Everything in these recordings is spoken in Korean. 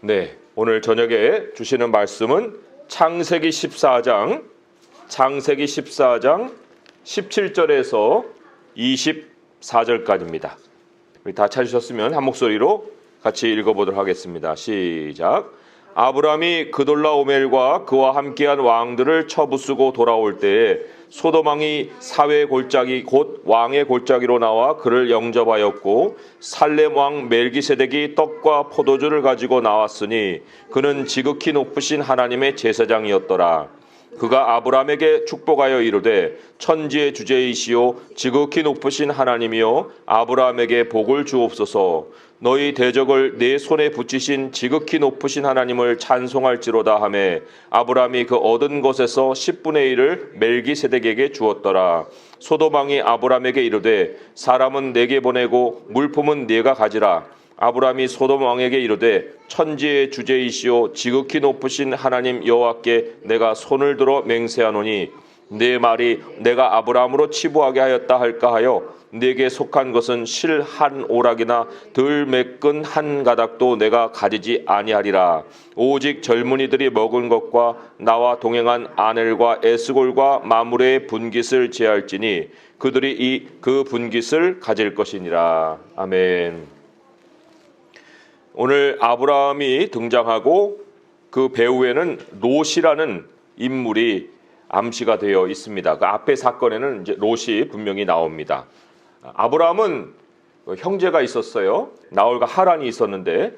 네, 오늘 저녁에 주시는 말씀은 창세기 14장 17절에서 24절까지입니다. 우리 다 찾으셨으면 한 목소리로 같이 읽어보도록 하겠습니다. 시작. 아브라함이 그돌라오멜과 그와 함께한 왕들을 쳐부수고 돌아올 때에 소돔 왕이 사회의 골짜기 곧 왕의 골짜기로 나와 그를 영접하였고 살렘 왕 멜기세덱이 떡과 포도주를 가지고 나왔으니 그는 지극히 높으신 하나님의 제사장이었더라. 그가 아브라함에게 축복하여 이르되 천지의 주제이시오 지극히 높으신 하나님이여 아브라함에게 복을 주옵소서. 너희 대적을 내 손에 붙이신 지극히 높으신 하나님을 찬송할지로다 하매 아브라함이 그 얻은 것에서 10분의 1을 멜기세덱에게 주었더라. 소돔 왕이 아브라함에게 이르되 사람은 내게 보내고 물품은 네가 가지라. 아브라함이 소돔 왕에게 이르되 천지의 주제이시오 지극히 높으신 하나님 여호와께 내가 손을 들어 맹세하노니 내 말이 내가 아브라함으로 치부하게 하였다 할까 하여 네게 속한 것은 실 한 오락이나 덜 매끈 한 가닥도 내가 가지지 아니하리라. 오직 젊은이들이 먹은 것과 나와 동행한 아넬과 에스골과 마므레의 분깃을 제할지니 그들이 그 분깃을 가질 것이니라. 아멘. 오늘 아브라함이 등장하고 그 배후에는 롯이라는 인물이 암시가 되어 있습니다. 그 앞의 사건에는 이제 롯이 분명히 나옵니다. 아브라함은 형제가 있었어요. 나홀과 하란이 있었는데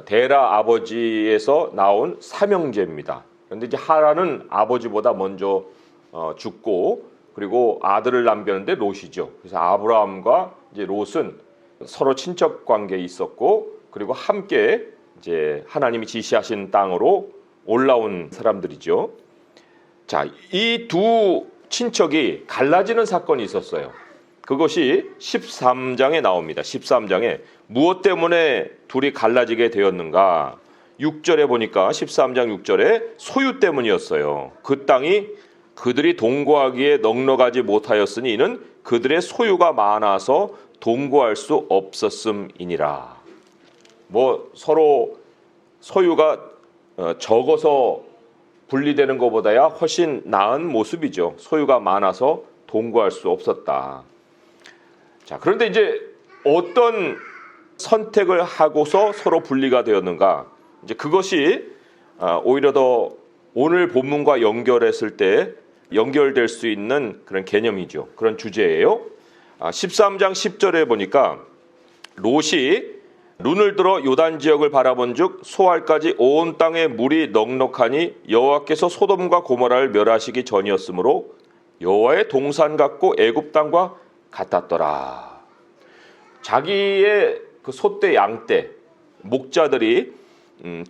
데라 아버지에서 나온 삼형제입니다. 그런데 이제 하란은 아버지보다 먼저 죽고 그리고 아들을 남겼는데 롯이죠. 그래서 아브라함과 이제 롯은 서로 친척 관계에 있었고 그리고 함께 이제 하나님이 지시하신 땅으로 올라온 사람들이죠. 자, 이 두 친척이 갈라지는 사건이 있었어요. 그것이 13장에 나옵니다. 13장에 무엇 때문에 둘이 갈라지게 되었는가? 6절에 보니까 13장 6절에 소유 때문이었어요. 그 땅이 그들이 동거하기에 넉넉하지 못하였으니 이는 그들의 소유가 많아서 동거할 수 없었음이니라. 뭐 서로 소유가 적어서 분리되는 것보다야 훨씬 나은 모습이죠. 소유가 많아서 동거할 수 없었다. 자, 그런데 이제 어떤 선택을 하고서 서로 분리가 되었는가? 이제 그것이 오히려 더 오늘 본문과 연결했을 때 연결될 수 있는 그런 개념이죠. 그런 주제예요. 13장 10절에 보니까 롯이 눈을 들어 요단 지역을 바라본즉 소알까지 온 땅에 물이 넉넉하니 여호와께서 소돔과 고모라를 멸하시기 전이었으므로 여호와의 동산 같고 애굽 땅과 같았더라. 자기의 그 소떼 양떼 목자들이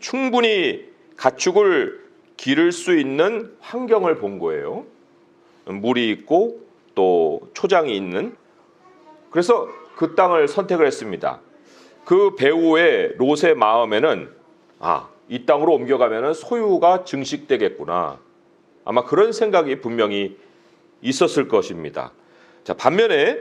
충분히 가축을 기를 수 있는 환경을 본 거예요. 물이 있고 또 초장이 있는. 그래서 그 땅을 선택을 했습니다. 그 배후에 롯의 마음에는 이 땅으로 옮겨가면 소유가 증식되겠구나. 아마 그런 생각이 분명히 있었을 것입니다. 자, 반면에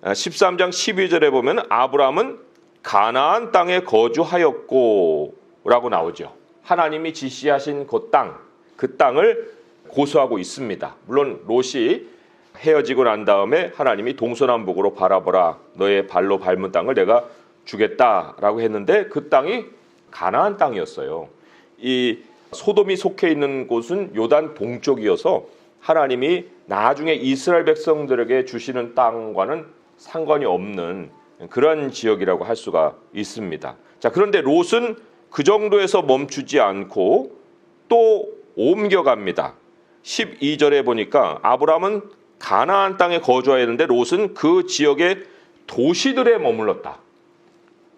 13장 12절에 보면 아브라함은 가나안 땅에 거주하였고 라고 나오죠. 하나님이 지시하신 그 땅을 고수하고 있습니다. 물론 롯이 헤어지고 난 다음에 하나님이 동서남북으로 바라보라. 너의 발로 밟은 땅을 내가 주겠다라고 했는데 그 땅이 가나안 땅이었어요. 이 소돔이 속해 있는 곳은 요단 동쪽이어서 하나님이 나중에 이스라엘 백성들에게 주시는 땅과는 상관이 없는 그런 지역이라고 할 수가 있습니다. 자, 그런데 롯은 그 정도에서 멈추지 않고 또 옮겨갑니다. 12절에 보니까 아브라함은 가나안 땅에 거주하였는데 롯은 그 지역의 도시들에 머물렀다.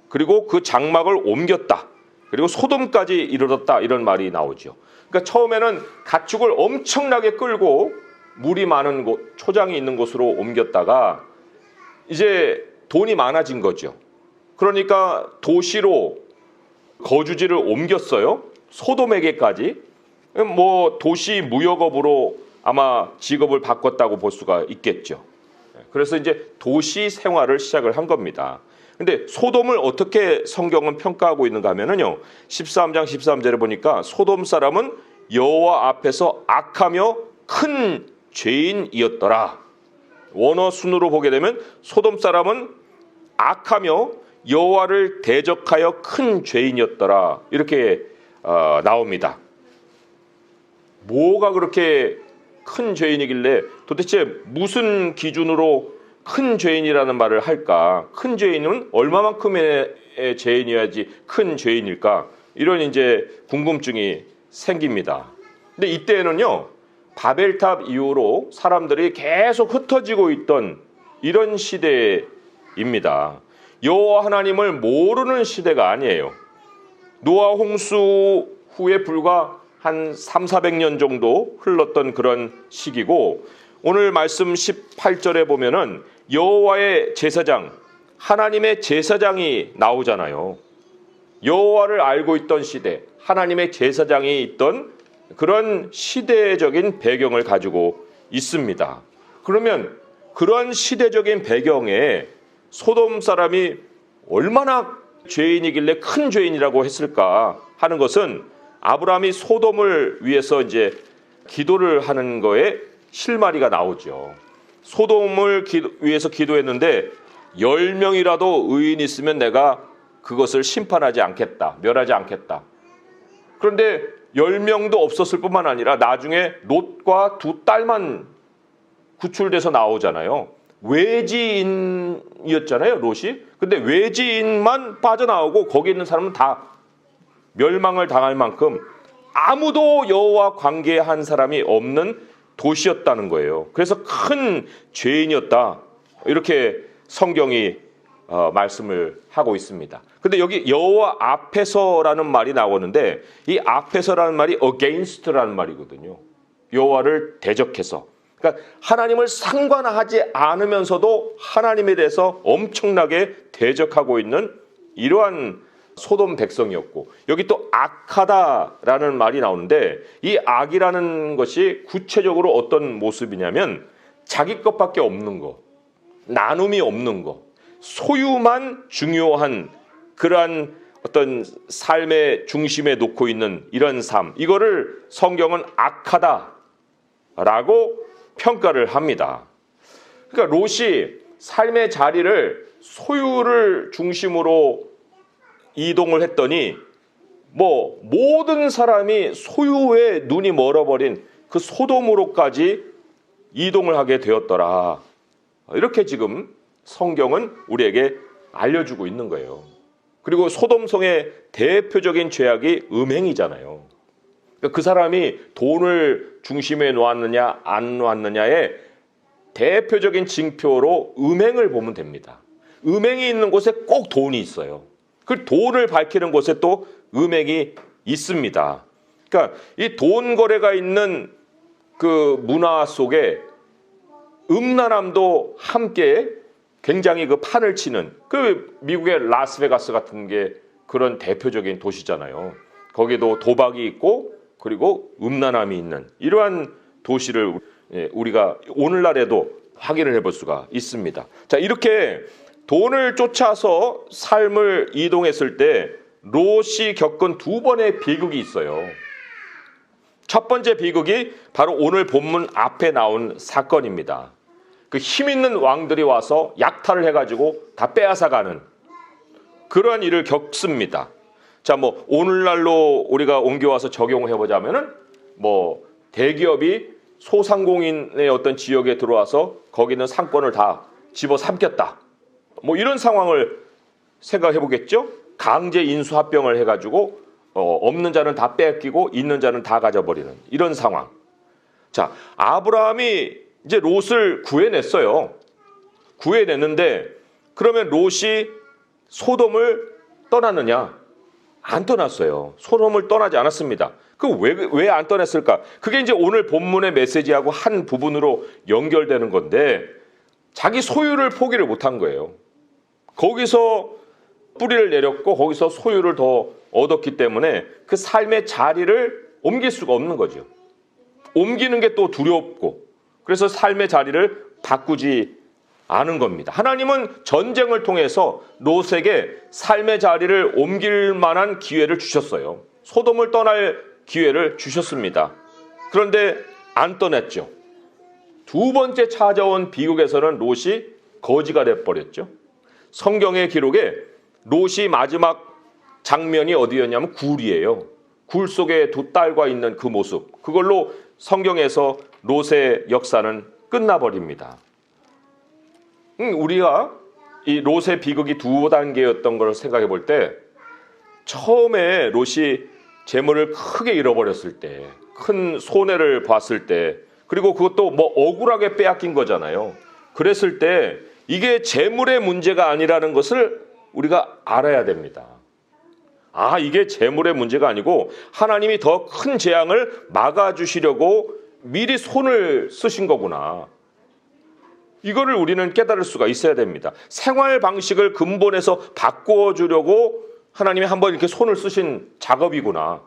그리고 그 장막을 옮겼다. 그리고 소돔까지 이르렀다. 이런 말이 나오죠. 그러니까 처음에는 가축을 엄청나게 끌고 물이 많은 곳, 초장이 있는 곳으로 옮겼다가 이제 돈이 많아진 거죠. 그러니까 도시로 거주지를 옮겼어요. 소돔에게까지. 뭐 도시 무역업으로 아마 직업을 바꿨다고 볼 수가 있겠죠. 그래서 이제 도시 생활을 시작을 한 겁니다. 근데 소돔을 어떻게 성경은 평가하고 있는가 하면은요. 13장 13절에 보니까 소돔 사람은 여호와 앞에서 악하며 큰 죄인이었더라. 원어 순으로 보게 되면 소돔 사람은 악하며 여호와를 대적하여 큰 죄인이었더라. 이렇게 나옵니다. 뭐가 그렇게 큰 죄인이길래 도대체 무슨 기준으로 큰 죄인이라는 말을 할까? 큰 죄인은 얼마만큼의 죄인이어야지 큰 죄인일까? 이런 이제 궁금증이 생깁니다. 근데 이때는요, 바벨탑 이후로 사람들이 계속 흩어지고 있던 이런 시대입니다. 여호와 하나님을 모르는 시대가 아니에요. 노아 홍수 후에 불과 한 300~400년 정도 흘렀던 그런 시기고, 오늘 말씀 18절에 보면은 여호와의 제사장, 하나님의 제사장이 나오잖아요. 여호와를 알고 있던 시대, 하나님의 제사장이 있던 그런 시대적인 배경을 가지고 있습니다. 그러면 그런 시대적인 배경에 소돔 사람이 얼마나 죄인이길래 큰 죄인이라고 했을까 하는 것은 아브라함이 소돔을 위해서 이제 기도를 하는 거에 실마리가 나오죠. 소돔을 위해서 기도했는데 10명이라도 의인이 있으면 내가 그것을 심판하지 않겠다, 멸하지 않겠다. 그런데 10명도 없었을 뿐만 아니라 나중에 롯과 두 딸만 구출돼서 나오잖아요. 외지인이었잖아요, 롯이. 근데 외지인만 빠져나오고 거기 있는 사람은 다 멸망을 당할 만큼 아무도 여호와 관계한 사람이 없는 도시였다는 거예요. 그래서 큰 죄인이었다, 이렇게 성경이 말씀을 하고 있습니다. 근데 여기 여호와 앞에서라는 말이 나오는데 이 앞에서라는 말이 against라는 말이거든요. 여호와를 대적해서. 그러니까 하나님을 상관하지 않으면서도 하나님에 대해서 엄청나게 대적하고 있는 이러한 소돔 백성이었고, 여기 또 악하다라는 말이 나오는데 이 악이라는 것이 구체적으로 어떤 모습이냐면 자기 것밖에 없는 거, 나눔이 없는 거, 소유만 중요한 그러한 어떤 삶의 중심에 놓고 있는 이런 삶, 이거를 성경은 악하다라고 평가를 합니다. 그러니까 롯이 삶의 자리를 소유를 중심으로 이동을 했더니 뭐 모든 사람이 소유에 눈이 멀어버린 그 소돔으로까지 이동을 하게 되었더라. 이렇게 지금 성경은 우리에게 알려주고 있는 거예요. 그리고 소돔성의 대표적인 죄악이 음행이잖아요. 그러니까 그 사람이 돈을 중심에 놓았느냐 안 놓았느냐의 대표적인 징표로 음행을 보면 됩니다. 음행이 있는 곳에 꼭 돈이 있어요. 그 돈을 밝히는 곳에 또 음행이 있습니다. 그러니까 이 돈 거래가 있는 그 문화 속에 음란함도 함께 굉장히 그 판을 치는, 그 미국의 라스베가스 같은 게 그런 대표적인 도시잖아요. 거기도 도박이 있고 그리고 음란함이 있는 이러한 도시를 우리가 오늘날에도 확인을 해볼 수가 있습니다. 자, 이렇게 돈을 쫓아서 삶을 이동했을 때 롯이 겪은 두 번의 비극이 있어요. 첫 번째 비극이 바로 오늘 본문 앞에 나온 사건입니다. 그 힘 있는 왕들이 와서 약탈을 해가지고 다 빼앗아가는 그러한 일을 겪습니다. 자, 뭐 오늘날로 우리가 옮겨와서 적용을 해보자면은 뭐 대기업이 소상공인의 어떤 지역에 들어와서 거기 있는 상권을 다 집어삼켰다. 뭐 이런 상황을 생각해 보겠죠. 강제 인수합병을 해가지고 없는 자는 다 뺏기고 있는 자는 다 가져버리는 이런 상황. 자, 아브라함이 이제 롯을 구해냈어요. 구해냈는데 그러면 롯이 소돔을 떠났느냐? 안 떠났어요. 소돔을 떠나지 않았습니다. 그 왜 안 떠났을까? 그게 이제 오늘 본문의 메시지하고 한 부분으로 연결되는 건데 자기 소유를 포기를 못한 거예요. 거기서 뿌리를 내렸고 거기서 소유를 더 얻었기 때문에 그 삶의 자리를 옮길 수가 없는 거죠. 옮기는 게 또 두렵고 그래서 삶의 자리를 바꾸지 아는 겁니다. 하나님은 전쟁을 통해서 롯에게 삶의 자리를 옮길 만한 기회를 주셨어요. 소돔을 떠날 기회를 주셨습니다. 그런데 안 떠났죠. 두 번째 찾아온 비극에서는 롯이 거지가 돼버렸죠. 성경의 기록에 롯이 마지막 장면이 어디였냐면 굴이에요. 굴 속에 두 딸과 있는 그 모습. 그걸로 성경에서 롯의 역사는 끝나버립니다. 우리가 이 롯의 비극이 두 단계였던 걸 생각해 볼 때, 처음에 롯이 재물을 크게 잃어버렸을 때, 큰 손해를 봤을 때, 그리고 그것도 뭐 억울하게 빼앗긴 거잖아요. 그랬을 때 이게 재물의 문제가 아니라는 것을 우리가 알아야 됩니다. 아, 이게 재물의 문제가 아니고 하나님이 더 큰 재앙을 막아주시려고 미리 손을 쓰신 거구나. 이거를 우리는 깨달을 수가 있어야 됩니다. 생활 방식을 근본에서 바꾸어 주려고 하나님이 한번 이렇게 손을 쓰신 작업이구나.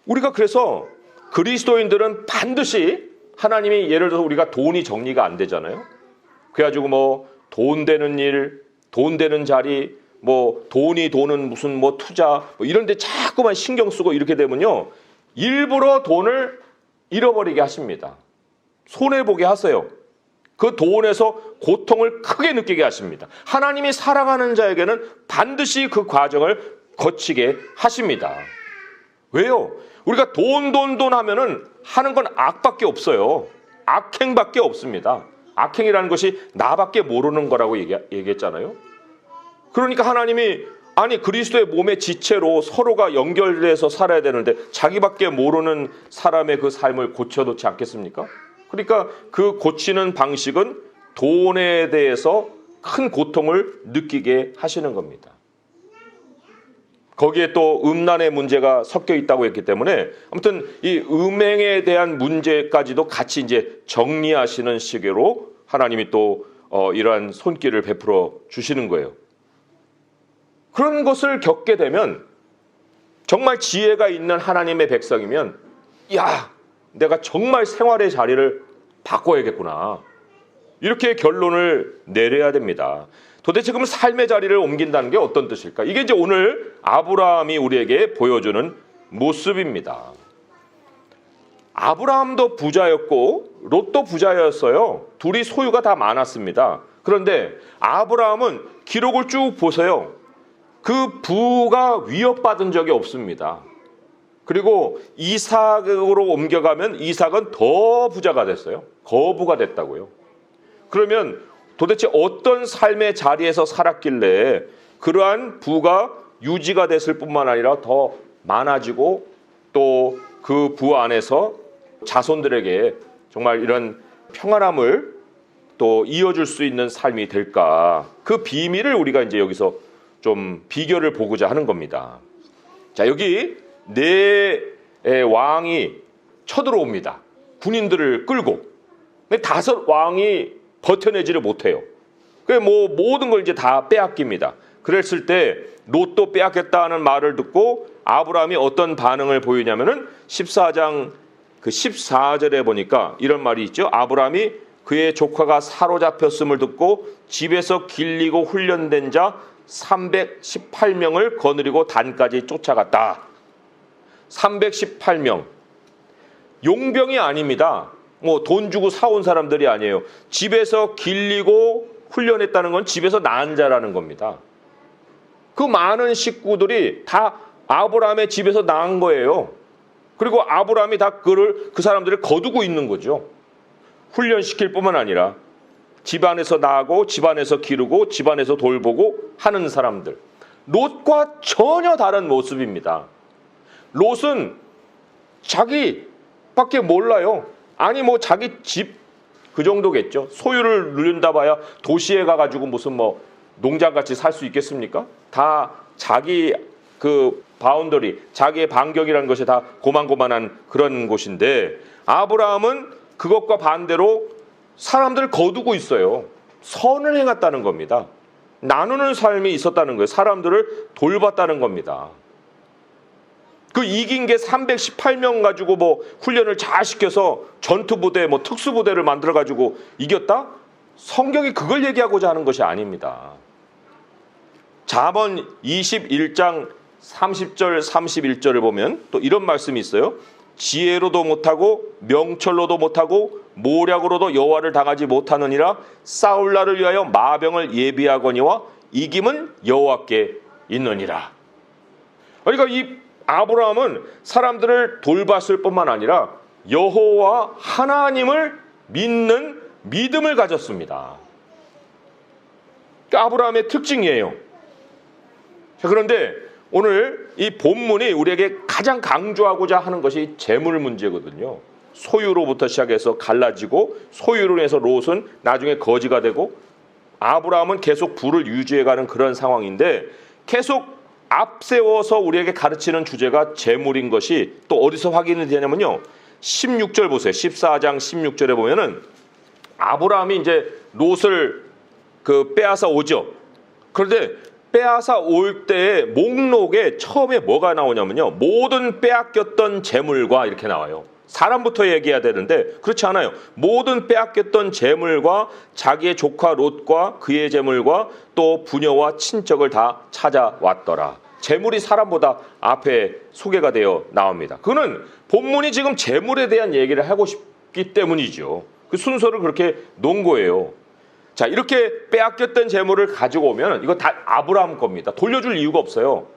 우리가 그래서 그리스도인들은 반드시 하나님이, 예를 들어서 우리가 돈이 정리가 안 되잖아요. 그래가지고 뭐 돈 되는 일, 돈 되는 자리, 뭐 돈이 도는 무슨 뭐 투자 뭐 이런 데 자꾸만 신경 쓰고 이렇게 되면요, 일부러 돈을 잃어버리게 하십니다. 손해보게 하세요. 그 돈에서 고통을 크게 느끼게 하십니다. 하나님이 사랑하는 자에게는 반드시 그 과정을 거치게 하십니다. 왜요? 우리가 돈 하면은 하는 건 악밖에 없어요. 악행밖에 없습니다. 악행이라는 것이 나밖에 모르는 거라고 얘기했잖아요. 그러니까 하나님이, 아니 그리스도의 몸의 지체로 서로가 연결돼서 살아야 되는데 자기밖에 모르는 사람의 그 삶을 고쳐놓지 않겠습니까? 그러니까 그 고치는 방식은 돈에 대해서 큰 고통을 느끼게 하시는 겁니다. 거기에 또 음란의 문제가 섞여 있다고 했기 때문에 아무튼 이 음행에 대한 문제까지도 같이 이제 정리하시는 시기로 하나님이 또 이러한 손길을 베풀어 주시는 거예요. 그런 것을 겪게 되면 정말 지혜가 있는 하나님의 백성이면, 야, 내가 정말 생활의 자리를 바꿔야겠구나, 이렇게 결론을 내려야 됩니다. 도대체 그럼 삶의 자리를 옮긴다는 게 어떤 뜻일까? 이게 이제 오늘 아브라함이 우리에게 보여주는 모습입니다. 아브라함도 부자였고 롯도 부자였어요. 둘이 소유가 다 많았습니다. 그런데 아브라함은 기록을 쭉 보세요. 그 부가 위협받은 적이 없습니다. 그리고 이삭으로 옮겨가면 이삭은 더 부자가 됐어요. 거부가 됐다고요. 그러면 도대체 어떤 삶의 자리에서 살았길래 그러한 부가 유지가 됐을 뿐만 아니라 더 많아지고 또 그 부 안에서 자손들에게 정말 이런 평안함을 또 이어줄 수 있는 삶이 될까? 그 비밀을 우리가 이제 여기서 좀 비결을 보고자 하는 겁니다. 자, 여기 네 왕이 쳐들어옵니다. 군인들을 끌고. 근데 5 왕이 버텨내지를 못해요. 그 뭐 모든 걸 이제 다 빼앗깁니다. 그랬을 때 롯도 빼앗겼다는 말을 듣고 아브라함이 어떤 반응을 보이냐면은 14장 그 14절에 보니까 이런 말이 있죠. 아브라함이 그의 조카가 사로잡혔음을 듣고 집에서 길리고 훈련된 자 318명을 거느리고 단까지 쫓아갔다. 318명. 용병이 아닙니다. 뭐 돈 주고 사온 사람들이 아니에요. 집에서 길리고 훈련했다는 건 집에서 낳은 자라는 겁니다. 그 많은 식구들이 다 아브라함의 집에서 낳은 거예요. 그리고 아브라함이 다 그 사람들을 거두고 있는 거죠. 훈련시킬 뿐만 아니라 집안에서 낳고 집안에서 기르고 집안에서 돌보고 하는 사람들. 롯과 전혀 다른 모습입니다. 롯은 자기밖에 몰라요. 아니 뭐 자기 집 그 정도겠죠. 소유를 누린다 봐야 도시에 가가지고 무슨 뭐 농장같이 살 수 있겠습니까? 다 자기 그 바운더리, 자기의 반경이라는 것이 다 고만고만한 그런 곳인데, 아브라함은 그것과 반대로 사람들 거두고 있어요. 선을 행했다는 겁니다. 나누는 삶이 있었다는 거예요. 사람들을 돌봤다는 겁니다. 그 이긴 게 318명 가지고 뭐 훈련을 잘 시켜서 전투부대, 뭐 특수부대를 만들어 가지고 이겼다? 성경이 그걸 얘기하고자 하는 것이 아닙니다. 잠언 21장 30절 31절을 보면 또 이런 말씀이 있어요. 지혜로도 못하고 명철로도 못하고 모략으로도 여호와를 당하지 못하느니라. 싸울 날을 위하여 마병을 예비하거니와 이김은 여호와께 있느니라. 그러니까 이 아브라함은 사람들을 돌봤을 뿐만 아니라 여호와 하나님을 믿는 믿음을 가졌습니다. 그러니까 아브라함의 특징이에요. 자, 그런데 오늘 이 본문이 우리에게 가장 강조하고자 하는 것이 재물 문제거든요. 소유로부터 시작해서 갈라지고 소유로 인해서 롯은 나중에 거지가 되고 아브라함은 계속 부를 유지해가는 그런 상황인데 계속 앞세워서 우리에게 가르치는 주제가 재물인 것이 또 어디서 확인이 되냐면요. 16절 보세요. 14장 16절에 보면은 아브라함이 이제 롯을 빼앗아 오죠. 그런데 빼앗아 올 때의 목록에 처음에 뭐가 나오냐면요. 모든 빼앗겼던 재물과 이렇게 나와요. 사람부터 얘기해야 되는데 그렇지 않아요. 모든 빼앗겼던 재물과 자기의 조카 롯과 그의 재물과 또 부녀와 친척을 다 찾아왔더라. 재물이 사람보다 앞에 소개가 되어 나옵니다. 그거는 본문이 지금 재물에 대한 얘기를 하고 싶기 때문이죠. 그 순서를 그렇게 놓은 거예요. 자, 이렇게 빼앗겼던 재물을 가지고 오면 이거 다 아브라함 겁니다. 돌려줄 이유가 없어요.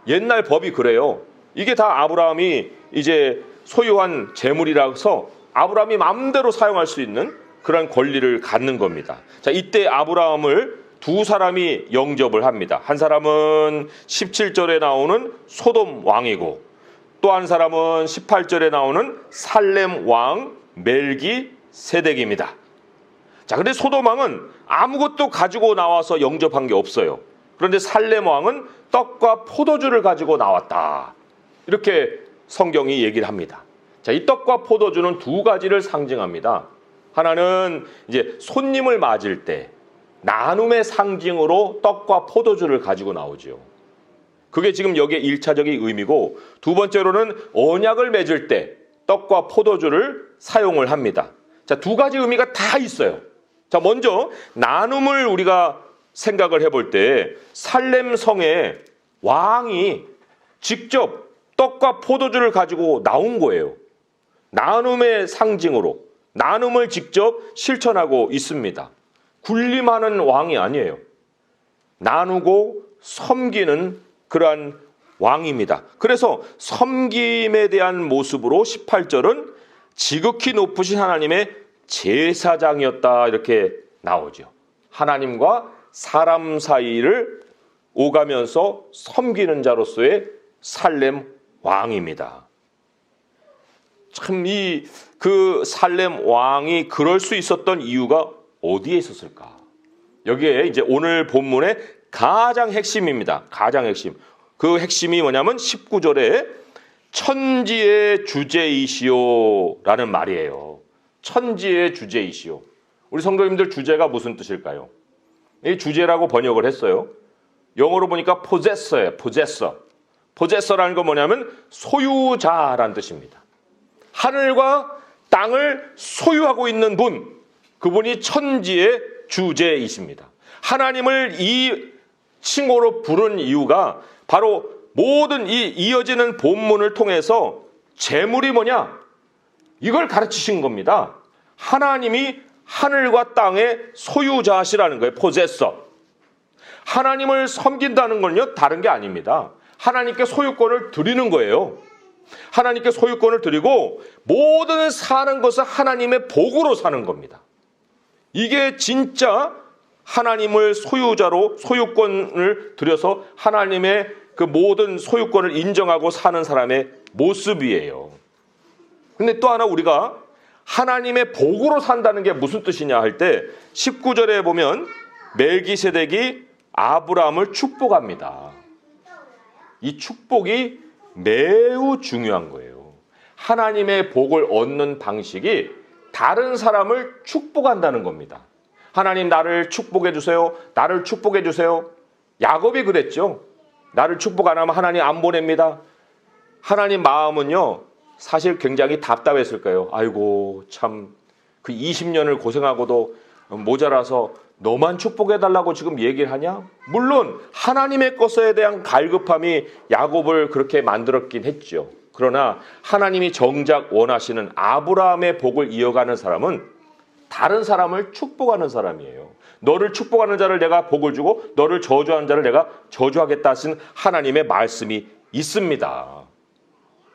옛날 법이 그래요. 이게 다 아브라함이 이제 소유한 재물이라서 아브라함이 마음대로 사용할 수 있는 그런 권리를 갖는 겁니다. 자, 이때 아브라함을 두 사람이 영접을 합니다. 한 사람은 17절에 나오는 소돔 왕이고 또 한 사람은 18절에 나오는 살렘 왕 멜기세덱입니다. 자, 근데 소돔 왕은 아무것도 가지고 나와서 영접한 게 없어요. 그런데 살렘 왕은 떡과 포도주를 가지고 나왔다. 이렇게 성경이 얘기를 합니다. 자, 이 떡과 포도주는 두 가지를 상징합니다. 하나는 이제 손님을 맞을 때 나눔의 상징으로 떡과 포도주를 가지고 나오죠. 그게 지금 여기에 1차적인 의미고 두 번째로는 언약을 맺을 때 떡과 포도주를 사용을 합니다. 자, 두 가지 의미가 다 있어요. 자, 먼저 나눔을 우리가 생각을 해볼 때 살렘 성의 왕이 직접 떡과 포도주를 가지고 나온 거예요. 나눔의 상징으로 나눔을 직접 실천하고 있습니다. 군림하는 왕이 아니에요. 나누고 섬기는 그러한 왕입니다. 그래서 섬김에 대한 모습으로 18절은 지극히 높으신 하나님의 제사장이었다 이렇게 나오죠. 하나님과 사람 사이를 오가면서 섬기는 자로서의 살렘 왕입니다. 참 그 살렘 왕이 그럴 수 있었던 이유가 어디에 있었을까? 여기에 이제 오늘 본문의 가장 핵심입니다. 가장 핵심. 그 핵심이 뭐냐면 19절에 천지의 주제이시오라는 말이에요. 천지의 주제이시오. 우리 성도님들 주제가 무슨 뜻일까요? 이 주제라고 번역을 했어요. 영어로 보니까 possessor예요. possessor. possessor라는 건 뭐냐면 소유자라는 뜻입니다. 하늘과 땅을 소유하고 있는 분, 그분이 천지의 주제이십니다. 하나님을 이 칭호로 부른 이유가 바로 모든 이 이어지는 본문을 통해서 재물이 뭐냐? 이걸 가르치신 겁니다. 하나님이 하늘과 땅의 소유자시라는 거예요. possessor. 하나님을 섬긴다는 건요, 다른 게 아닙니다. 하나님께 소유권을 드리는 거예요. 하나님께 소유권을 드리고 모든 사는 것은 하나님의 복으로 사는 겁니다. 이게 진짜 하나님을 소유자로 소유권을 들여서 하나님의 그 모든 소유권을 인정하고 사는 사람의 모습이에요. 근데 또 하나 우리가 하나님의 복으로 산다는 게 무슨 뜻이냐 할 때 19절에 보면 멜기세덱이 아브라함을 축복합니다. 이 축복이 매우 중요한 거예요. 하나님의 복을 얻는 방식이 다른 사람을 축복한다는 겁니다. 하나님 나를 축복해 주세요. 나를 축복해 주세요. 야곱이 그랬죠. 나를 축복 안 하면 하나님 안 보냅니다. 하나님 마음은요, 사실 굉장히 답답했을 거예요. 아이고 참 그 20년을 고생하고도 모자라서 너만 축복해달라고 지금 얘기를 하냐? 물론 하나님의 것에 대한 갈급함이 야곱을 그렇게 만들었긴 했죠. 그러나 하나님이 정작 원하시는 아브라함의 복을 이어가는 사람은 다른 사람을 축복하는 사람이에요. 너를 축복하는 자를 내가 복을 주고 너를 저주하는 자를 내가 저주하겠다 하신 하나님의 말씀이 있습니다.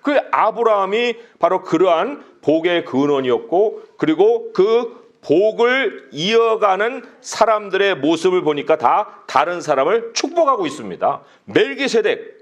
그 아브라함이 바로 그러한 복의 근원이었고, 그리고 그 복을 이어가는 사람들의 모습을 보니까 다 다른 사람을 축복하고 있습니다. 멜기세덱,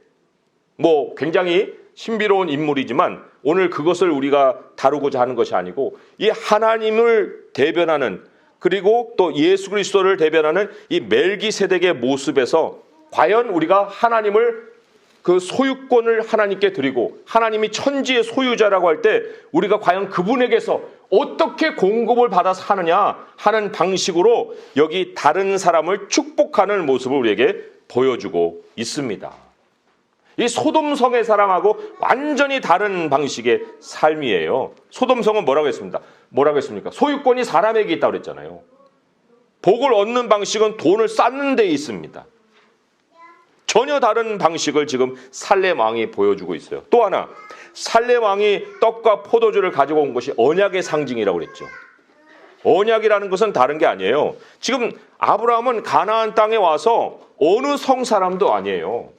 굉장히 신비로운 인물이지만 오늘 그것을 우리가 다루고자 하는 것이 아니고, 이 하나님을 대변하는, 그리고 또 예수 그리스도를 대변하는 이 멜기세덱의 모습에서 과연 우리가 하나님을 그 소유권을 하나님께 드리고 하나님이 천지의 소유자라고 할 때 우리가 과연 그분에게서 어떻게 공급을 받아서 하느냐 하는 방식으로 여기 다른 사람을 축복하는 모습을 우리에게 보여주고 있습니다. 이 소돔성의 사람하고 완전히 다른 방식의 삶이에요. 소돔성은 뭐라고 했습니까? 소유권이 사람에게 있다고 그랬잖아요. 복을 얻는 방식은 돈을 쌓는 데 있습니다. 전혀 다른 방식을 지금 살렘 왕이 보여주고 있어요. 또 하나, 살렘 왕이 떡과 포도주를 가지고 온 것이 언약의 상징이라고 그랬죠. 언약이라는 것은 다른 게 아니에요. 지금 아브라함은 가나안 땅에 와서 어느 성 사람도 아니에요.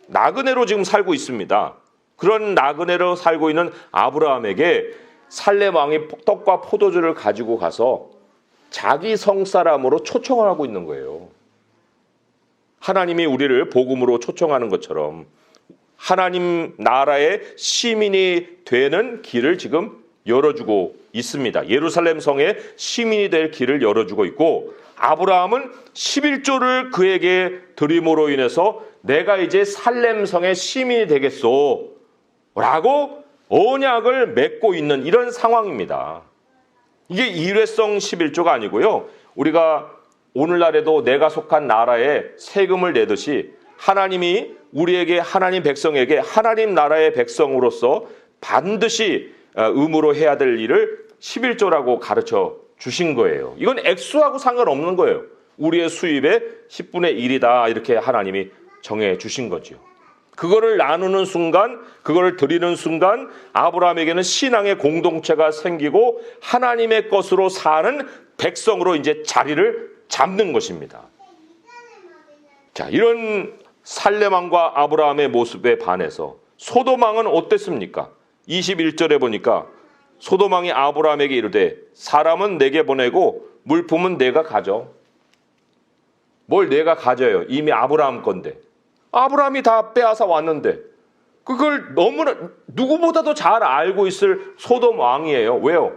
나그네로 지금 살고 있습니다. 그런 나그네로 살고 있는 아브라함에게 살렘 왕이 떡과 포도주를 가지고 가서 자기 성 사람으로 초청을 하고 있는 거예요. 하나님이 우리를 복음으로 초청하는 것처럼 하나님 나라의 시민이 되는 길을 지금 열어주고 있습니다. 예루살렘 성의 시민이 될 길을 열어주고 있고, 아브라함은 11조를 그에게 드림으로 인해서 내가 이제 살렘 성의 시민이 되겠소 라고 언약을 맺고 있는 이런 상황입니다. 이게 일회성 11조가 아니고요, 우리가 오늘날에도 내가 속한 나라에 세금을 내듯이 하나님이 우리에게, 하나님 백성에게 하나님 나라의 백성으로서 반드시 의무로 해야 될 일을 11조라고 가르쳐 주신 거예요. 이건 액수하고 상관없는 거예요. 우리의 수입의 10분의 1이다 이렇게 하나님이 정해 주신 거죠. 그거를 나누는 순간, 그거를 드리는 순간 아브라함에게는 신앙의 공동체가 생기고 하나님의 것으로 사는 백성으로 이제 자리를 잡는 것입니다. 자, 이런 살렘 왕과 아브라함의 모습에 반해서 소돔 왕은 어땠습니까? 21절에 보니까 소돔 왕이 아브라함에게 이르되 사람은 내게 보내고 물품은 내가 가져. 뭘 내가 가져요? 이미 아브라함 건데. 아브라함이 다 빼앗아 왔는데 그걸 너무나 누구보다도 잘 알고 있을 소돔 왕이에요. 왜요?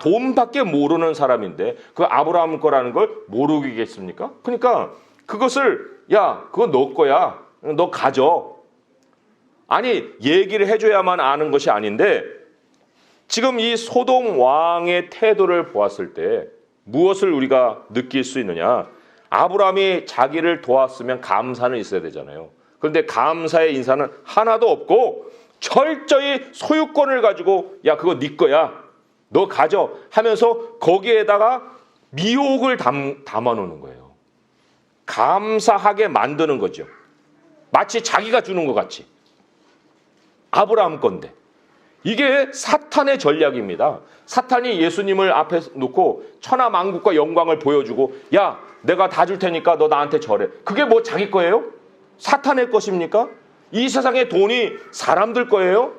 돈밖에 모르는 사람인데 그 아브라함 거라는 걸 모르겠습니까? 그러니까 그것을 그거 너 거야. 너 가져. 아니, 얘기를 해줘야만 아는 것이 아닌데 지금 이 소돔 왕의 태도를 보았을 때 무엇을 우리가 느낄 수 있느냐? 아브라함이 자기를 도왔으면 감사는 있어야 되잖아요. 그런데 감사의 인사는 하나도 없고 철저히 소유권을 가지고 그거 네 거야. 너 가져 하면서 거기에다가 미혹을 담아놓는 거예요. 감사하게 만드는 거죠. 마치 자기가 주는 것 같이. 아브라함 건데. 이게 사탄의 전략입니다. 사탄이 예수님을 앞에 놓고 천하만국과 영광을 보여주고 내가 다 줄 테니까 너 나한테 절해. 그게 뭐 자기 거예요? 사탄의 것입니까? 이 세상의 돈이 사람들 거예요?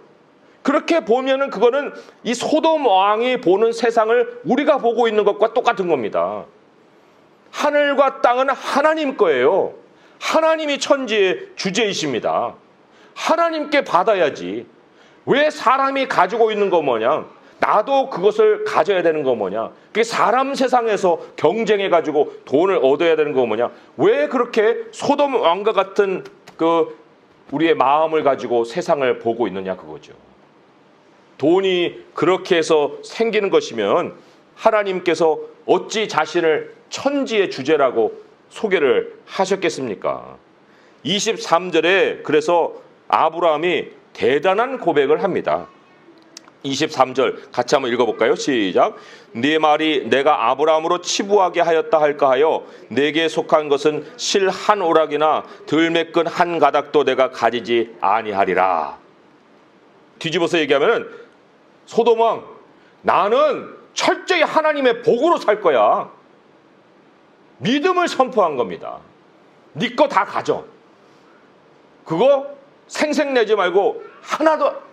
그렇게 보면은 그거는 이 소돔 왕이 보는 세상을 우리가 보고 있는 것과 똑같은 겁니다. 하늘과 땅은 하나님 거예요. 하나님이 천지의 주제이십니다. 하나님께 받아야지. 왜 사람이 가지고 있는 거 뭐냐? 나도 그것을 가져야 되는 거 뭐냐? 그게 사람 세상에서 경쟁해가지고 돈을 얻어야 되는 거 뭐냐? 왜 그렇게 소돔 왕과 같은 우리의 마음을 가지고 세상을 보고 있느냐 그거죠. 돈이 그렇게 해서 생기는 것이면 하나님께서 어찌 자신을 천지의 주제라고 소개를 하셨겠습니까? 23절에 그래서 아브라함이 대단한 고백을 합니다. 23절 같이 한번 읽어볼까요? 시작. 네 말이 내가 아브라함으로 치부하게 하였다 할까 하여 내게 속한 것은 실 한 오락이나 덜 메끈 한 가닥도 내가 가지지 아니하리라. 뒤집어서 얘기하면은 소돔 왕, 나는 철저히 하나님의 복으로 살 거야. 믿음을 선포한 겁니다. 네 거 다 가져. 그거 생색내지 말고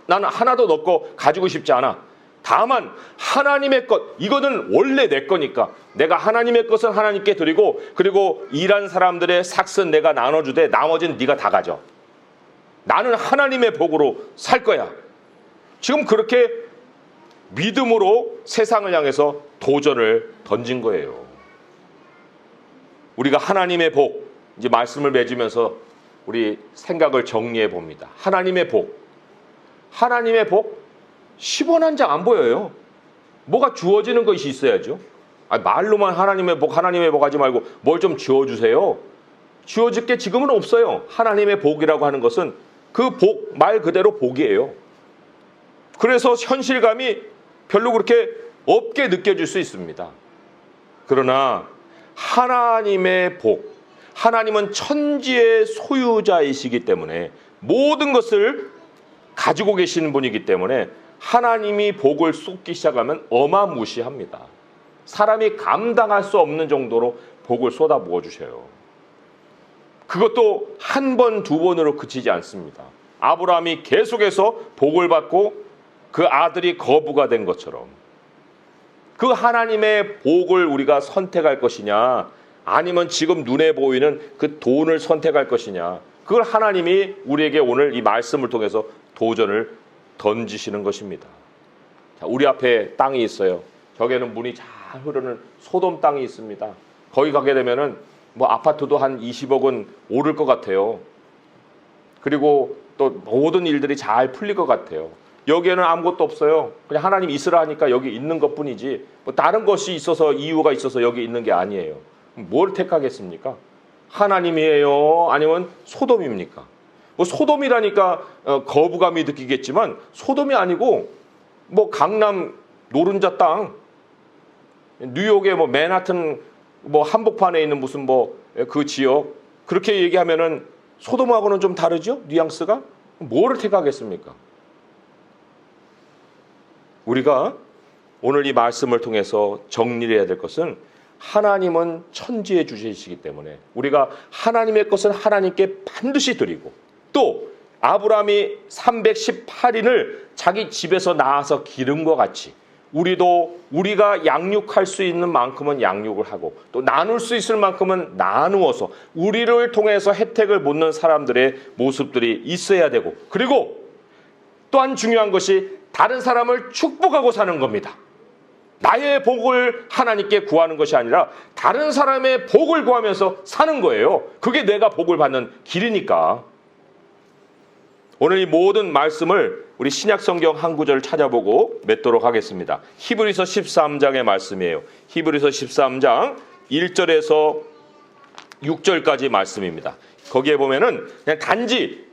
나는 하나도 너 거 가지고 싶지 않아. 다만 하나님의 것, 이거는 원래 내 거니까 내가 하나님의 것은 하나님께 드리고, 그리고 일한 사람들의 삭은 내가 나눠주되 나머지는 네가 다 가져. 나는 하나님의 복으로 살 거야. 지금 그렇게 믿음으로 세상을 향해서 도전을 던진 거예요. 우리가 하나님의 복, 이제 말씀을 맺으면서 우리 생각을 정리해 봅니다. 하나님의 복. 하나님의 복 10원 한 장 안 보여요. 뭐가 주어지는 것이 있어야죠. 말로만 하나님의 복 하지 말고 뭘 좀 주어주세요. 주어질 게 지금은 없어요. 하나님의 복이라고 하는 것은 그 복, 말 그대로 복이에요. 그래서 현실감이 별로 그렇게 없게 느껴질 수 있습니다. 그러나 하나님의 복, 하나님은 천지의 소유자이시기 때문에 모든 것을 가지고 계시는 분이기 때문에 하나님이 복을 쏟기 시작하면 어마무시합니다. 사람이 감당할 수 없는 정도로 복을 쏟아부어 주셔요. 그것도 한 번, 두 번으로 그치지 않습니다. 아브라함이 계속해서 복을 받고 그 아들이 거부가 된 것처럼 그 하나님의 복을 우리가 선택할 것이냐, 아니면 지금 눈에 보이는 그 돈을 선택할 것이냐, 그걸 하나님이 우리에게 오늘 이 말씀을 통해서 도전을 던지시는 것입니다. 자, 우리 앞에 땅이 있어요. 저기에는 물이 잘 흐르는 소돔 땅이 있습니다. 거기 가게 되면은 뭐 아파트도 한 20억은 오를 것 같아요. 그리고 또 모든 일들이 잘 풀릴 것 같아요. 여기에는 아무것도 없어요. 그냥 하나님 있으라 하니까 여기 있는 것뿐이지 뭐 다른 것이 있어서, 이유가 있어서 여기 있는 게 아니에요. 뭘 택하겠습니까? 하나님이에요? 아니면 소돔입니까? 뭐 소돔이라니까 거부감이 느끼겠지만 소돔이 아니고 뭐 강남 노른자 땅, 뉴욕의 뭐 맨하튼 뭐 한복판에 있는 무슨 뭐 그 지역, 그렇게 얘기하면은 소돔하고는 좀 다르죠? 뉘앙스가? 뭐를 택하겠습니까? 우리가 오늘 이 말씀을 통해서 정리를 해야 될 것은 하나님은 천지의 주시이시기 때문에 우리가 하나님의 것은 하나님께 반드시 드리고, 또 아브라함이 318인을 자기 집에서 낳아서 기른 것 같이 우리도 우리가 양육할 수 있는 만큼은 양육을 하고 또 나눌 수 있을 만큼은 나누어서 우리를 통해서 혜택을 받는 사람들의 모습들이 있어야 되고, 그리고 또한 중요한 것이 다른 사람을 축복하고 사는 겁니다. 나의 복을 하나님께 구하는 것이 아니라 다른 사람의 복을 구하면서 사는 거예요. 그게 내가 복을 받는 길이니까. 오늘 이 모든 말씀을 우리 신약 성경 한 구절을 찾아보고 맺도록 하겠습니다. 히브리서 13장의 말씀이에요. 히브리서 13장 1절에서 6절까지 말씀입니다. 거기에 보면은 그냥 단지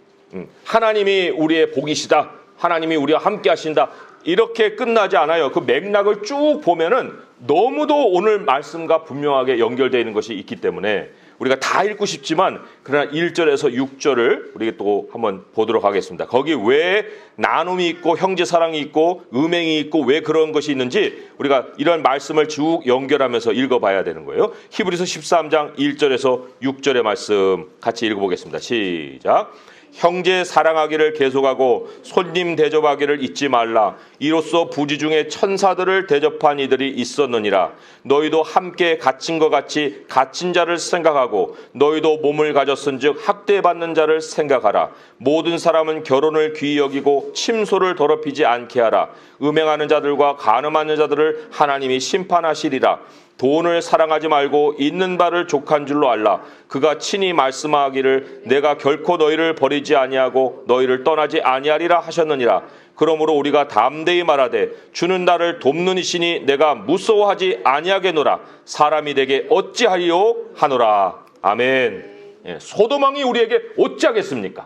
하나님이 우리의 복이시다, 하나님이 우리와 함께 하신다, 이렇게 끝나지 않아요. 그 맥락을 쭉 보면은 너무도 오늘 말씀과 분명하게 연결되어 있는 것이 있기 때문에 우리가 다 읽고 싶지만, 그러나 1절에서 6절을 우리가 또 한번 보도록 하겠습니다. 거기 왜 나눔이 있고 형제 사랑이 있고 음행이 있고 왜 그런 것이 있는지 우리가 이런 말씀을 쭉 연결하면서 읽어봐야 되는 거예요. 히브리서 13장 1절에서 6절의 말씀 같이 읽어보겠습니다. 시작. 형제 사랑하기를 계속하고 손님 대접하기를 잊지 말라. 이로써 부지 중에 천사들을 대접한 이들이 있었느니라. 너희도 함께 갇힌 것 같이 갇힌 자를 생각하고 너희도 몸을 가졌은즉 학대받는 자를 생각하라. 모든 사람은 결혼을 귀히 여기고 침소를 더럽히지 않게 하라. 음행하는 자들과 간음하는 자들을 하나님이 심판하시리라. 돈을 사랑하지 말고 있는 바를 족한 줄로 알라. 그가 친히 말씀하기를 내가 결코 너희를 버리지 아니하고 너희를 떠나지 아니하리라 하셨느니라. 그러므로 우리가 담대히 말하되 주는 나를 돕는 이시니 내가 무서워하지 아니하겠노라. 사람이 내게 어찌하리요 하노라. 아멘. 소돔 왕이 우리에게 어찌하겠습니까?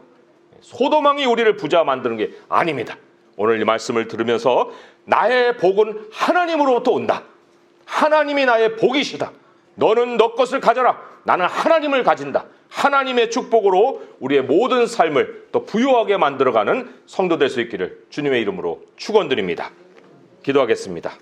소돔 왕이 우리를 부자 만드는 게 아닙니다. 오늘 이 말씀을 들으면서 나의 복은 하나님으로부터 온다. 하나님이 나의 복이시다. 너는 너 것을 가져라. 나는 하나님을 가진다. 하나님의 축복으로 우리의 모든 삶을 또 부유하게 만들어가는 성도 될 수 있기를 주님의 이름으로 축원드립니다. 기도하겠습니다.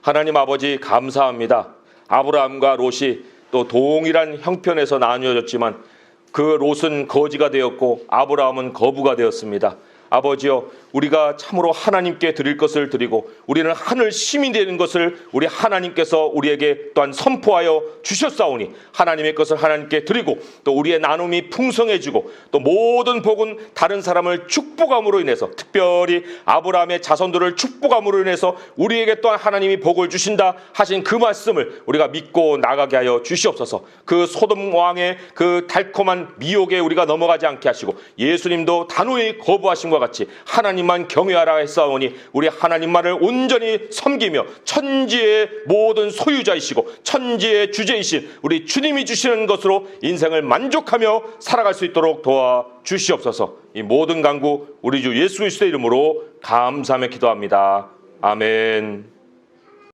하나님 아버지 감사합니다. 아브라함과 롯이 또 동일한 형편에서 나뉘어졌지만 그 롯은 거지가 되었고 아브라함은 거부가 되었습니다. 아버지여, 우리가 참으로 하나님께 드릴 것을 드리고 우리는 하늘 시민이 되는 것을 우리 하나님께서 우리에게 또한 선포하여 주셨사오니 하나님의 것을 하나님께 드리고 또 우리의 나눔이 풍성해지고 또 모든 복은 다른 사람을 축복함으로 인해서, 특별히 아브라함의 자손들을 축복함으로 인해서 우리에게 또한 하나님이 복을 주신다 하신 그 말씀을 우리가 믿고 나가게 하여 주시옵소서. 그 소돔 왕의 그 달콤한 미혹에 우리가 넘어가지 않게 하시고 예수님도 단호히 거부하신 것 같이 하나님만 경외하라 했사오니 우리 하나님만을 온전히 섬기며 천지의 모든 소유자이시고 천지의 주제이신 우리 주님이 주시는 것으로 인생을 만족하며 살아갈 수 있도록 도와주시옵소서. 이 모든 간구 우리 주 예수 그리스도의 이름으로 감사하며 기도합니다. 아멘.